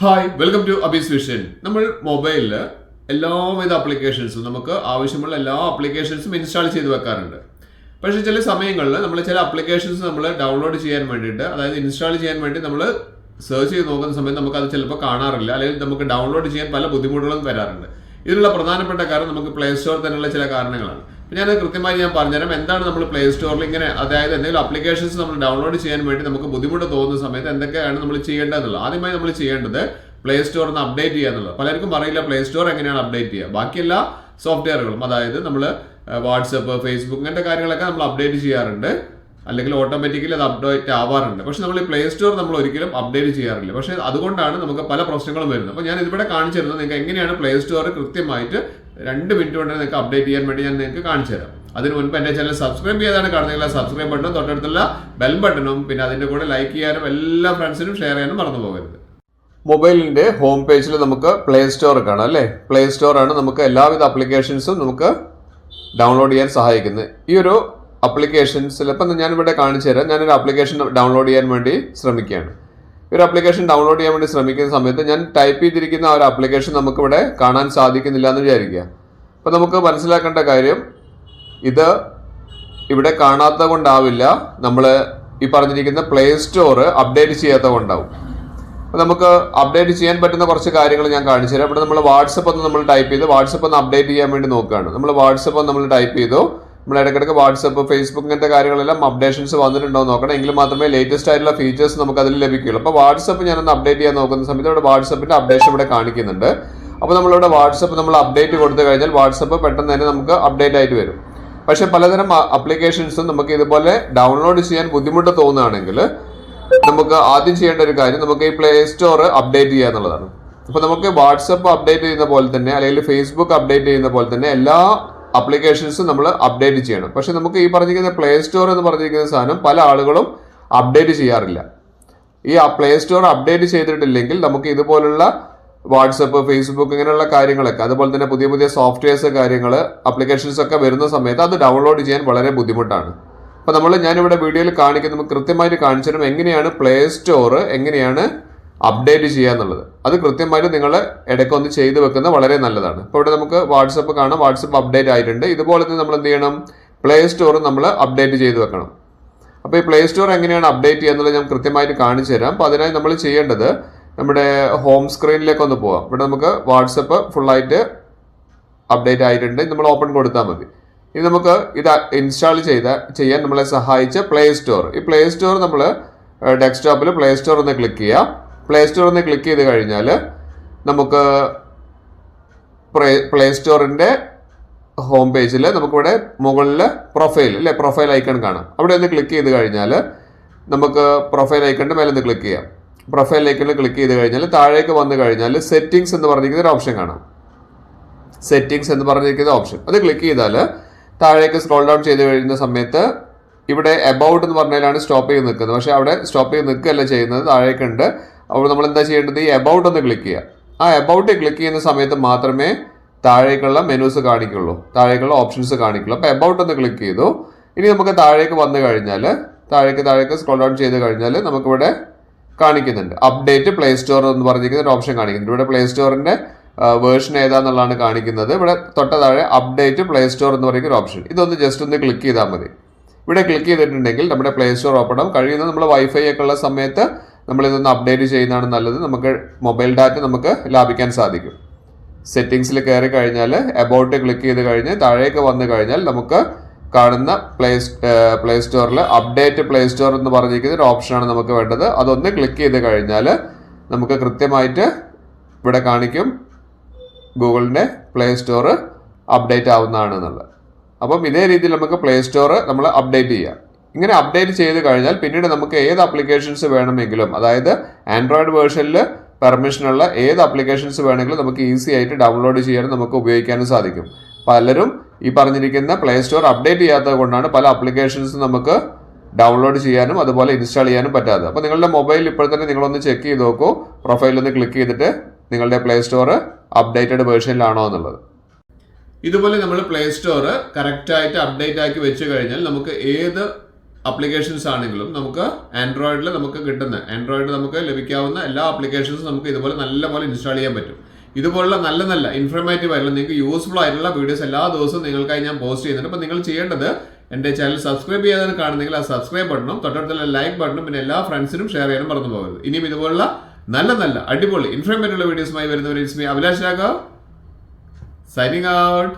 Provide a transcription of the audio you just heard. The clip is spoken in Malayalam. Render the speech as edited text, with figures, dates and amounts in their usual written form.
Hi welcome to Abi's vision. നമ്മൾ മൊബൈലിൽ എല്ലാവിധ ആപ്ലിക്കേഷൻസും നമുക്ക് ആവശ്യമുള്ള എല്ലാ ആപ്ലിക്കേഷൻസും ഇൻസ്റ്റാൾ ചെയ്ത് വെക്കാറുണ്ട്. പക്ഷേ ചില സമയങ്ങളിൽ നമ്മൾ ചില ആപ്ലിക്കേഷൻസ് നമ്മൾ ഡൗൺലോഡ് ചെയ്യാൻ വേണ്ടിയിട്ട്, അതായത് ഇൻസ്റ്റാൾ ചെയ്യാൻ വേണ്ടി നമ്മൾ സെർച്ച് ചെയ്ത് നോക്കുന്ന സമയത്ത് നമുക്ക് അത് ചിലപ്പോൾ കാണാറില്ല, അല്ലെങ്കിൽ നമുക്ക് ഡൗൺലോഡ് ചെയ്യാൻ പല ബുദ്ധിമുട്ടുകളും വരാറുണ്ട്. ഇതിനുള്ള പ്രധാനപ്പെട്ട കാരണം നമുക്ക് പ്ലേ സ്റ്റോർ തന്നെയുള്ള ചില കാരണങ്ങളാണ്. അപ്പോൾ ഞാനത് കൃത്യമായി പറഞ്ഞുതരാം. എന്താണ് നമ്മൾ പ്ലേ സ്റ്റോറിൽ ഇങ്ങനെ, അതായത് എന്തെങ്കിലും ആപ്ലിക്കേഷൻസ് നമ്മൾ ഡൗൺലോഡ് ചെയ്യാൻ വേണ്ടി നമുക്ക് ബുദ്ധിമുട്ട് തോന്നുന്ന സമയത്ത് എന്തൊക്കെയാണ് നമ്മൾ ചെയ്യേണ്ടതെന്നുള്ളത്. ആദ്യമായി നമ്മൾ ചെയ്യേണ്ടത് പ്ലേ സ്റ്റോറിൽ നിന്ന് അപ്ഡേറ്റ് ചെയ്യുക എന്നുള്ളത്. പലർക്കും അറിയില്ല പ്ലേ സ്റ്റോർ എങ്ങനെയാണ് അപ്ഡേറ്റ് ചെയ്യുക. ബാക്കി എല്ലാ സോഫ്റ്റ്വെയറുകളും, അതായത് നമ്മൾ വാട്സപ്പ്, ഫേസ്ബുക്ക് ഇങ്ങനത്തെ കാര്യങ്ങളൊക്കെ നമ്മൾ അപ്ഡേറ്റ് ചെയ്യാറുണ്ട്, അല്ലെങ്കിൽ ഓട്ടോമാറ്റിക്കലി അത് അപ്ഡേറ്റ് ആവാറുണ്ട്. പക്ഷെ നമ്മൾ ഈ പ്ലേ സ്റ്റോർ നമ്മൾ ഒരിക്കലും അപ്ഡേറ്റ് ചെയ്യാറില്ല. പക്ഷെ അതുകൊണ്ടാണ് നമുക്ക് പല പ്രശ്നങ്ങളും വരുന്നത്. അപ്പോൾ ഞാൻ ഇതിവിടെ കാണിച്ചു തരുന്നത് നിങ്ങൾക്ക് എങ്ങനെയാണ് പ്ലേ സ്റ്റോർ കൃത്യമായിട്ട് 2 മിനിറ്റ് കൊണ്ട് നിങ്ങൾക്ക് അപ്ഡേറ്റ് ചെയ്യാൻ വേണ്ടി ഞാൻ നിങ്ങൾക്ക് കാണിച്ചു തരാം. അതിന് മുൻപ് എൻ്റെ ചാനൽ സബ്സ്ക്രൈബ് ചെയ്താണ് കാണുന്നതെങ്കിൽ സബ്സ്ക്രൈബ് ബട്ടണും തൊട്ടടുത്തുള്ള ബെൽ ബട്ടണും പിന്നെ അതിൻ്റെ കൂടെ ലൈക്ക് ചെയ്യാനും എല്ലാ ഫ്രണ്ട്സിനും ഷെയർ ചെയ്യാനും മറന്നു പോകരുത്. മൊബൈലിൻ്റെ ഹോം പേജിൽ നമുക്ക് പ്ലേ സ്റ്റോർ കാണാം അല്ലേ. പ്ലേ സ്റ്റോർ ആണ് നമുക്ക് എല്ലാവിധ ആപ്ലിക്കേഷൻസും നമുക്ക് ഡൗൺലോഡ് ചെയ്യാൻ സഹായിക്കുന്നത്. ഈ ഒരു ആപ്ലിക്കേഷൻസിൽ ഇപ്പം ഞാനിവിടെ കാണിച്ചു തരാം. ഞാനൊരു ആപ്ലിക്കേഷൻ ഡൗൺലോഡ് ചെയ്യാൻ വേണ്ടി ശ്രമിക്കുകയാണ്. ഒരു ആപ്ലിക്കേഷൻ ഡൗൺലോഡ് ചെയ്യാൻ വേണ്ടി ശ്രമിക്കുന്ന സമയത്ത് ഞാൻ ടൈപ്പ് ചെയ്തിരിക്കുന്ന ആ ഒരു ആപ്ലിക്കേഷൻ നമുക്കിവിടെ കാണാൻ സാധിക്കുന്നില്ല എന്ന് വിചാരിക്കുക. അപ്പം നമുക്ക് മനസ്സിലാക്കേണ്ട കാര്യം, ഇത് ഇവിടെ കാണാത്തത് കൊണ്ടാവില്ല, നമ്മൾ ഈ പറഞ്ഞിരിക്കുന്ന പ്ലേ സ്റ്റോർ അപ്ഡേറ്റ് ചെയ്യാത്തത് കൊണ്ടാവും. അപ്പോൾ നമുക്ക് അപ്ഡേറ്റ് ചെയ്യാൻ പറ്റുന്ന കുറച്ച് കാര്യങ്ങൾ ഞാൻ കാണിച്ചു തരാം. ഇവിടെ നമ്മൾ വാട്സപ്പ് ഒന്ന് നമ്മൾ ടൈപ്പ് ചെയ്ത് വാട്സപ്പ് ഒന്ന് അപ്ഡേറ്റ് ചെയ്യാൻ വേണ്ടി നോക്കുകയാണ്. നമ്മൾ വാട്സപ്പ് ഒന്ന് നമ്മൾ ടൈപ്പ് ചെയ്തു. നമ്മൾ ഇടയ്ക്കിടയ്ക്ക് വാട്സപ്പ്, ഫേസ്ബുക്ക് ഇങ്ങനത്തെ കാര്യങ്ങളെല്ലാം അപ്ഡേഷൻസ് വന്നിട്ടുണ്ടോ എന്ന് നോക്കണം. എങ്കിൽ മാത്രമേ ലേറ്റസ്റ്റ് ആയിട്ടുള്ള ഫീച്ചേഴ്സ് നമുക്ക് അതിൽ ലഭിക്കുകയുള്ളൂ. അപ്പോൾ വാട്സപ്പ് ഞാനൊന്ന് അപ്ഡേറ്റ് ചെയ്യാൻ നോക്കുന്ന സമയത്ത് ഇവിടെ വാട്സപ്പിന്റെ അപ്ഡേഷൻ ഇവിടെ കാണിക്കുന്നുണ്ട്. അപ്പോൾ നമ്മളിവിടെ വാട്സപ്പ് നമ്മൾ അപ്ഡേറ്റ് കൊടുത്തു കഴിഞ്ഞാൽ വാട്സപ്പ് പെട്ടെന്ന് തന്നെ നമുക്ക് അപ്ഡേറ്റ് ആയിട്ട് വരും. പക്ഷേ പലതരം ആപ്ലിക്കേഷൻസും നമുക്ക് ഇതുപോലെ ഡൗൺലോഡ് ചെയ്യാൻ ബുദ്ധിമുട്ട് തോന്നുകയാണെങ്കിൽ നമുക്ക് ആദ്യം ചെയ്യേണ്ട ഒരു കാര്യം, നമുക്ക് ഈ പ്ലേ സ്റ്റോർ അപ്ഡേറ്റ് ചെയ്യുക എന്നുള്ളതാണ്. അപ്പോൾ നമുക്ക് വാട്സപ്പ് അപ്ഡേറ്റ് ചെയ്യുന്ന പോലെ തന്നെ, അല്ലെങ്കിൽ ഫേസ്ബുക്ക് അപ്ഡേറ്റ് ചെയ്യുന്ന പോലെ തന്നെ എല്ലാ ആപ്ലിക്കേഷൻസും നമ്മൾ അപ്ഡേറ്റ് ചെയ്യണം. പക്ഷെ നമുക്ക് ഈ പറഞ്ഞിരിക്കുന്ന പ്ലേ സ്റ്റോർ എന്ന് പറഞ്ഞിരിക്കുന്ന സാധനം പല ആളുകളും അപ്ഡേറ്റ് ചെയ്യാറില്ല. ഈ പ്ലേ സ്റ്റോർ അപ്ഡേറ്റ് ചെയ്തിട്ടില്ലെങ്കിൽ നമുക്ക് ഇതുപോലുള്ള വാട്സപ്പ്, ഫേസ്ബുക്ക് ഇങ്ങനെയുള്ള കാര്യങ്ങളൊക്കെ, അതുപോലെ തന്നെ പുതിയ പുതിയ സോഫ്റ്റ്വെയർസ്, കാര്യങ്ങൾ, ആപ്ലിക്കേഷൻസ് ഒക്കെ വരുന്ന സമയത്ത് അത് ഡൗൺലോഡ് ചെയ്യാൻ വളരെ ബുദ്ധിമുട്ടാണ്. അപ്പോൾ ഞാനിവിടെ വീഡിയോയിൽ നമുക്ക് കൃത്യമായിട്ട് കാണിച്ചു തരും എങ്ങനെയാണ് പ്ലേ സ്റ്റോർ എങ്ങനെയാണ് അപ്ഡേറ്റ് ചെയ്യുക എന്നുള്ളത്. അത് കൃത്യമായിട്ട് നിങ്ങൾ ഇടയ്ക്കൊന്ന് ചെയ്ത് വെക്കുന്നത് വളരെ നല്ലതാണ്. ഇപ്പോൾ ഇവിടെ നമുക്ക് വാട്സപ്പ് കാണാം, വാട്സപ്പ് അപ്ഡേറ്റ് ആയിട്ടുണ്ട്. ഇതുപോലെ തന്നെ നമ്മൾ എന്ത് ചെയ്യണം, പ്ലേ സ്റ്റോർ നമ്മൾ അപ്ഡേറ്റ് ചെയ്ത് വെക്കണം. അപ്പോൾ ഈ പ്ലേ സ്റ്റോർ എങ്ങനെയാണ് അപ്ഡേറ്റ് ചെയ്യുക എന്നുള്ളത് ഞാൻ കൃത്യമായിട്ട് കാണിച്ചു തരാം. അപ്പോൾ അതിനായി നമ്മൾ ചെയ്യേണ്ടത്, നമ്മുടെ ഹോം സ്ക്രീനിലേക്ക് ഒന്ന് പോവാം. ഇവിടെ നമുക്ക് വാട്സപ്പ് ഫുള്ളായിട്ട് അപ്ഡേറ്റ് ആയിട്ടുണ്ട്. നമ്മൾ ഓപ്പൺ കൊടുത്താൽ മതി. ഇനി നമുക്ക് ഇത് ഇൻസ്റ്റാൾ ചെയ്യാൻ നമ്മളെ സഹായിച്ച പ്ലേ സ്റ്റോർ, ഈ പ്ലേ സ്റ്റോർ നമ്മൾ ഡെസ്ക്ടോപ്പിൽ പ്ലേ സ്റ്റോർ ഒന്ന് ക്ലിക്ക് ചെയ്യുക. പ്ലേ സ്റ്റോർ ഒന്ന് ക്ലിക്ക് ചെയ്ത് കഴിഞ്ഞാൽ നമുക്ക് പ്ലേ സ്റ്റോറിൻ്റെ ഹോം പേജിൽ നമുക്കിവിടെ മുകളിൽ പ്രൊഫൈൽ ഐക്കൺ കാണാം. അവിടെ ഒന്ന് ക്ലിക്ക് ചെയ്ത് കഴിഞ്ഞാൽ നമുക്ക് പ്രൊഫൈൽ ഐക്കണിൻ്റെ മേലെ ഒന്ന് ക്ലിക്ക് ചെയ്യാം. പ്രൊഫൈൽ ഐക്കണിൽ ക്ലിക്ക് ചെയ്ത് കഴിഞ്ഞാൽ താഴേക്ക് വന്നു കഴിഞ്ഞാൽ സെറ്റിംഗ്സ് എന്ന് പറഞ്ഞിരിക്കുന്ന ഒരു ഓപ്ഷൻ കാണാം. സെറ്റിംഗ്സ് എന്ന് പറഞ്ഞിരിക്കുന്ന ഓപ്ഷൻ അത് ക്ലിക്ക് ചെയ്താൽ താഴേക്ക് സ്ക്രോൾ ഡൗൺ ചെയ്ത് കഴിയുന്ന സമയത്ത് ഇവിടെ എബൌട്ട് എന്ന് പറഞ്ഞാലാണ് സ്റ്റോപ്പ് ചെയ്ത് നിൽക്കുന്നത്. പക്ഷേ അവിടെ സ്റ്റോപ്പ് ചെയ്ത് നിൽക്കുകയല്ല ചെയ്യുന്നത്, താഴേക്കുണ്ട്. അപ്പോൾ നമ്മൾ എന്താ ചെയ്യേണ്ടത്, ഈ എബൌട്ട് ഒന്ന് ക്ലിക്ക് ചെയ്യുക. ആ എബൌട്ട് ക്ലിക്ക് ചെയ്യുന്ന സമയത്ത് മാത്രമേ താഴേക്കുള്ള മെനൂസ് കാണിക്കുള്ളൂ, താഴേക്കുള്ള ഓപ്ഷൻസ് കാണിക്കുള്ളൂ. അപ്പോൾ എബൌട്ട് ഒന്ന് ക്ലിക്ക് ചെയ്തു. ഇനി നമുക്ക് താഴേക്ക് വന്നു കഴിഞ്ഞാൽ താഴേക്ക് സ്ക്രോൾ ഡൗൺ ചെയ്ത് കഴിഞ്ഞാൽ നമുക്കിവിടെ കാണിക്കുന്നുണ്ട് അപ്ഡേറ്റ് പ്ലേ സ്റ്റോർ എന്ന് പറഞ്ഞിരിക്കുന്ന ഒരു ഓപ്ഷൻ കാണിക്കുന്നുണ്ട്. ഇവിടെ പ്ലേ സ്റ്റോറിൻ്റെ വേർഷൻ ഏതാന്നുള്ളതാണ് കാണിക്കുന്നത്. ഇവിടെ തൊട്ട താഴെ അപ്ഡേറ്റ് പ്ലേ സ്റ്റോർ എന്ന് പറയുന്ന ഒരു ഓപ്ഷൻ, ഇതൊന്ന് ജസ്റ്റ് ഒന്ന് ക്ലിക്ക് ചെയ്താൽ മതി. ഇവിടെ ക്ലിക്ക് ചെയ്തിട്ടുണ്ടെങ്കിൽ നമ്മുടെ പ്ലേ സ്റ്റോർ ഓപ്പൺ ആവും. കഴിയുന്നത് നമ്മൾ വൈഫൈ ഒക്കെ ഉള്ള സമയത്ത് നമ്മളിതൊന്ന് അപ്ഡേറ്റ് ചെയ്യുന്നതാണ് നല്ലത്. നമുക്ക് മൊബൈൽ ഡാറ്റ നമുക്ക് ലാഭിക്കാൻ സാധിക്കും. സെറ്റിംഗ്സിൽ കയറി കഴിഞ്ഞാൽ എബൌട്ട് ക്ലിക്ക് ചെയ്ത് കഴിഞ്ഞ് താഴേക്ക് വന്നു കഴിഞ്ഞാൽ നമുക്ക് കാണുന്ന പ്ലേ സ്റ്റോറിൽ അപ്ഡേറ്റ് പ്ലേ സ്റ്റോർ എന്ന് പറഞ്ഞിരിക്കുന്ന ഒരു ഓപ്ഷനാണ് നമുക്ക് വേണ്ടത്. അതൊന്ന് ക്ലിക്ക് ചെയ്ത് കഴിഞ്ഞാൽ നമുക്ക് കൃത്യമായിട്ട് ഇവിടെ കാണിക്കും ഗൂഗിളിൻ്റെ പ്ലേ സ്റ്റോർ അപ്ഡേറ്റ് ആവുന്നതാണ് എന്നുള്ളത്. അപ്പം ഇതേ രീതിയിൽ നമുക്ക് പ്ലേ സ്റ്റോർ നമ്മൾ അപ്ഡേറ്റ് ചെയ്യാം. ഇങ്ങനെ അപ്ഡേറ്റ് ചെയ്ത് കഴിഞ്ഞാൽ പിന്നീട് നമുക്ക് ഏത് ആപ്ലിക്കേഷൻസ് വേണമെങ്കിലും, അതായത് ആൻഡ്രോയിഡ് വേർഷനിൽ പെർമിഷനുള്ള ഏത് ആപ്ലിക്കേഷൻസ് വേണമെങ്കിലും നമുക്ക് ഈസി ആയിട്ട് ഡൗൺലോഡ് ചെയ്യാനും നമുക്ക് ഉപയോഗിക്കാനും സാധിക്കും. പലരും ഈ പറഞ്ഞിരിക്കുന്ന പ്ലേ സ്റ്റോർ അപ്ഡേറ്റ് ചെയ്യാത്തത് കൊണ്ടാണ് പല ആപ്ലിക്കേഷൻസും നമുക്ക് ഡൗൺലോഡ് ചെയ്യാനും അതുപോലെ ഇൻസ്റ്റാൾ ചെയ്യാനും പറ്റാതെ. അപ്പോൾ നിങ്ങളുടെ മൊബൈൽ ഇപ്പോൾ തന്നെ നിങ്ങളൊന്ന് ചെക്ക് ചെയ്ത് നോക്കൂ, പ്രൊഫൈലൊന്ന് ക്ലിക്ക് ചെയ്തിട്ട് നിങ്ങളുടെ പ്ലേ സ്റ്റോർ അപ്ഡേറ്റഡ് വേർഷനിലാണോ എന്നുള്ളത്. ഇതുപോലെ നമ്മൾ പ്ലേ സ്റ്റോർ കറക്റ്റായിട്ട് അപ്ഡേറ്റ് ആക്കി വെച്ച് കഴിഞ്ഞാൽ നമുക്ക് ഏത് അപ്ലിക്കേഷൻസ് ആണെങ്കിലും നമുക്ക് ആൻഡ്രോയിഡിൽ നമുക്ക് ലഭിക്കാവുന്ന എല്ലാ ആപ്ലിക്കേഷൻസും നമുക്ക് ഇതുപോലെ നല്ലപോലെ ഇൻസ്റ്റാൾ ചെയ്യാൻ പറ്റും. ഇതുപോലുള്ള നല്ല നല്ല ഇൻഫർമേറ്റീവ് ആയിട്ടുള്ള നിങ്ങൾക്ക് യൂസ്ഫുൾ ആയിട്ടുള്ള വീഡിയോസ് എല്ലാ ദിവസവും നിങ്ങൾക്കായി ഞാൻ പോസ്റ്റ് ചെയ്യുന്നുണ്ട്. അപ്പോൾ നിങ്ങൾ ചെയ്യേണ്ടത് എൻ്റെ ചാനൽ സബ്സ്ക്രൈബ് ചെയ്യാതെ കാണുന്നെങ്കിൽ ആ സബ്സ്ക്രൈബ് ബട്ടണും തൊട്ടടുത്തുള്ള ലൈക്ക് ബട്ടണും പിന്നെ എല്ലാ ഫ്രണ്ട്സിനും ഷെയർ ചെയ്യാനും മറന്നു പോകരുത്. ഇനിയും ഇതുപോലുള്ള നല്ല നല്ല അടിപൊളി ഇൻഫർമേറ്റീവ് വീഡിയോസുമായി വരുന്നവർ it's me Abhilash Raghav signing out.